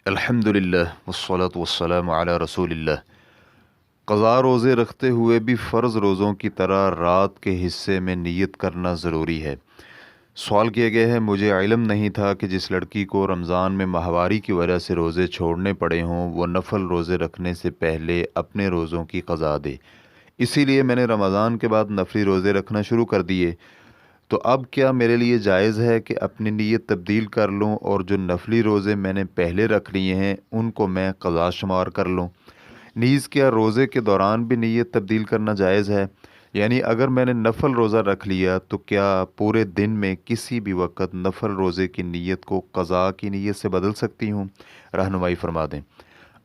الحمدللہ والصلاة والسلام علی رسول اللہ۔ قضا روزے رکھتے ہوئے بھی فرض روزوں کی طرح رات کے حصے میں نیت کرنا ضروری ہے۔ سوال کیا گیا ہے، مجھے علم نہیں تھا کہ جس لڑکی کو رمضان میں ماہواری کی وجہ سے روزے چھوڑنے پڑے ہوں وہ نفل روزے رکھنے سے پہلے اپنے روزوں کی قضا دے، اسی لیے میں نے رمضان کے بعد نفلی روزے رکھنا شروع کر دیے۔ تو اب کیا میرے لیے جائز ہے کہ اپنی نیت تبدیل کر لوں اور جو نفلی روزے میں نے پہلے رکھ لیے ہیں ان کو میں قضا شمار کر لوں؟ نیز کیا روزے کے دوران بھی نیت تبدیل کرنا جائز ہے؟ یعنی اگر میں نے نفل روزہ رکھ لیا تو کیا پورے دن میں کسی بھی وقت نفل روزے کی نیت کو قضا کی نیت سے بدل سکتی ہوں؟ رہنمائی فرما دیں۔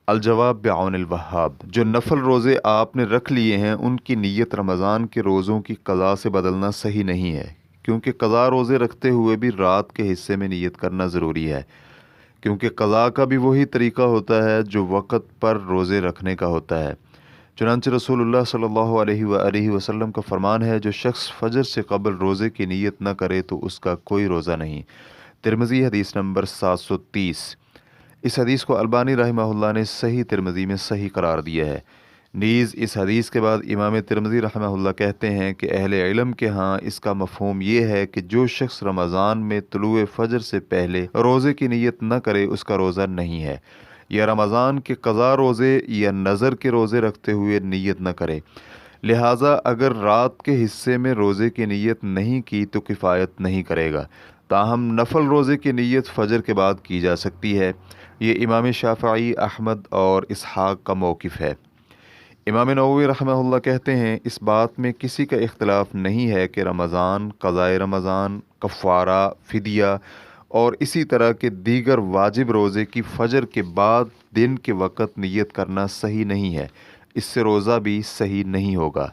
الجواب بعون الوہاب، جو نفل روزے آپ نے رکھ لیے ہیں ان کی نیت رمضان کے روزوں کی قضا سے بدلنا صحیح نہیں ہے، کیونکہ قضا روزے رکھتے ہوئے بھی رات کے حصے میں نیت کرنا ضروری ہے، کیونکہ قضا کا بھی وہی طریقہ ہوتا ہے جو وقت پر روزے رکھنے کا ہوتا ہے۔ چنانچہ رسول اللہ صلی اللہ علیہ وآلہ وسلم کا فرمان ہے، جو شخص فجر سے قبل روزے کی نیت نہ کرے تو اس کا کوئی روزہ نہیں۔ ترمذی حدیث نمبر 730۔ اس حدیث کو البانی رحمہ اللہ نے صحیح ترمذی میں صحیح قرار دیا ہے۔ نیز اس حدیث کے بعد امام ترمذی رحمہ اللہ کہتے ہیں کہ اہل علم کے ہاں اس کا مفہوم یہ ہے کہ جو شخص رمضان میں طلوع فجر سے پہلے روزے کی نیت نہ کرے اس کا روزہ نہیں ہے، یا رمضان کے قضا روزے یا نظر کے روزے رکھتے ہوئے نیت نہ کرے۔ لہٰذا اگر رات کے حصے میں روزے کی نیت نہیں کی تو کفایت نہیں کرے گا، تاہم نفل روزے کی نیت فجر کے بعد کی جا سکتی ہے۔ یہ امام شافعی، احمد اور اسحاق کا موقف ہے۔ امام نووی رحمہ اللہ کہتے ہیں، اس بات میں کسی کا اختلاف نہیں ہے کہ رمضان، قضائے رمضان، کفارہ، فدیہ اور اسی طرح کے دیگر واجب روزے کی فجر کے بعد دن کے وقت نیت کرنا صحیح نہیں ہے، اس سے روزہ بھی صحیح نہیں ہوگا۔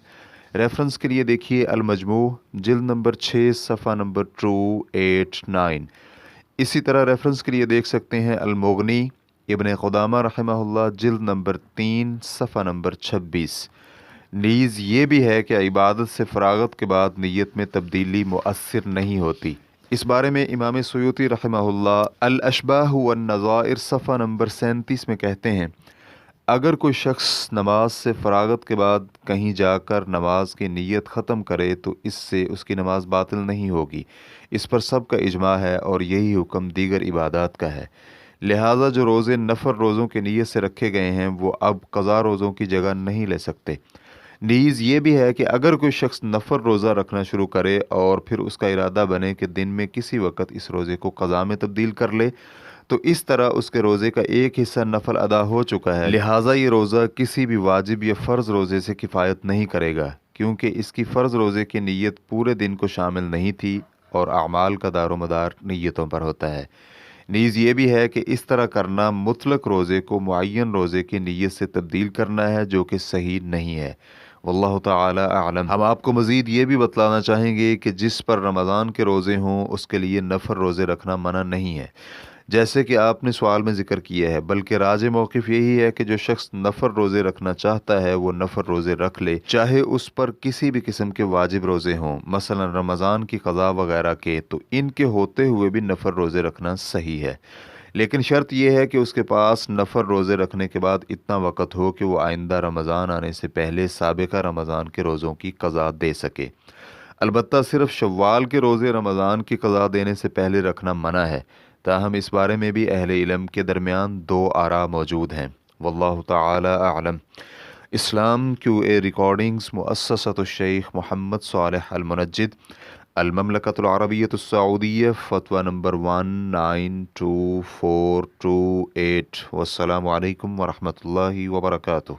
ریفرنس کے لیے دیکھیے المجموع جلد نمبر 6 صفحہ نمبر 289۔ اسی طرح ریفرنس کے لیے دیکھ سکتے ہیں المغنی ابن قدامہ رحمہ اللہ جلد نمبر 3 صفحہ نمبر 26۔ نیز یہ بھی ہے کہ عبادت سے فراغت کے بعد نیت میں تبدیلی مؤثر نہیں ہوتی۔ اس بارے میں امام سیوطی رحمہ اللہ الاشباح والنظائر صفحہ نمبر 37 میں کہتے ہیں، اگر کوئی شخص نماز سے فراغت کے بعد کہیں جا کر نماز کی نیت ختم کرے تو اس سے اس کی نماز باطل نہیں ہوگی، اس پر سب کا اجماع ہے اور یہی حکم دیگر عبادات کا ہے۔ لہٰذا جو روزے نفل روزوں کی نیت سے رکھے گئے ہیں وہ اب قضا روزوں کی جگہ نہیں لے سکتے۔ نیز یہ بھی ہے کہ اگر کوئی شخص نفل روزہ رکھنا شروع کرے اور پھر اس کا ارادہ بنے کہ دن میں کسی وقت اس روزے کو قضا میں تبدیل کر لے تو اس طرح اس کے روزے کا ایک حصہ نفل ادا ہو چکا ہے، لہٰذا یہ روزہ کسی بھی واجب یا فرض روزے سے کفایت نہیں کرے گا، کیونکہ اس کی فرض روزے کی نیت پورے دن کو شامل نہیں تھی اور اعمال کا دار و مدار نیتوں پر ہوتا ہے۔ نیز یہ بھی ہے کہ اس طرح کرنا مطلق روزے کو معین روزے کی نیت سے تبدیل کرنا ہے، جو کہ صحیح نہیں ہے۔ واللہ تعالی اعلم۔ ہم آپ کو مزید یہ بھی بتلانا چاہیں گے کہ جس پر رمضان کے روزے ہوں اس کے لیے نفل روزے رکھنا منع نہیں ہے، جیسے کہ آپ نے سوال میں ذکر کیا ہے، بلکہ راجح موقف یہی ہے کہ جو شخص نفل روزے رکھنا چاہتا ہے وہ نفل روزے رکھ لے، چاہے اس پر کسی بھی قسم کے واجب روزے ہوں، مثلا رمضان کی قضا وغیرہ کے، تو ان کے ہوتے ہوئے بھی نفل روزے رکھنا صحیح ہے، لیکن شرط یہ ہے کہ اس کے پاس نفل روزے رکھنے کے بعد اتنا وقت ہو کہ وہ آئندہ رمضان آنے سے پہلے سابقہ رمضان کے روزوں کی قضا دے سکے۔ البتہ صرف شوال کے روزے رمضان کی قضا دینے سے پہلے رکھنا منع ہے، تاہم اس بارے میں بھی اہل علم کے درمیان دو آراء موجود ہیں۔ واللہ تعالی اعلم۔ اسلام QA ریکارڈنگز مؤسسۃ الشیخ محمد صالح المنجد، المملکۃ العربیۃ السعودیہ، فتویٰ نمبر 192428۔ والسلام علیکم ورحمۃ اللہ وبرکاتہ۔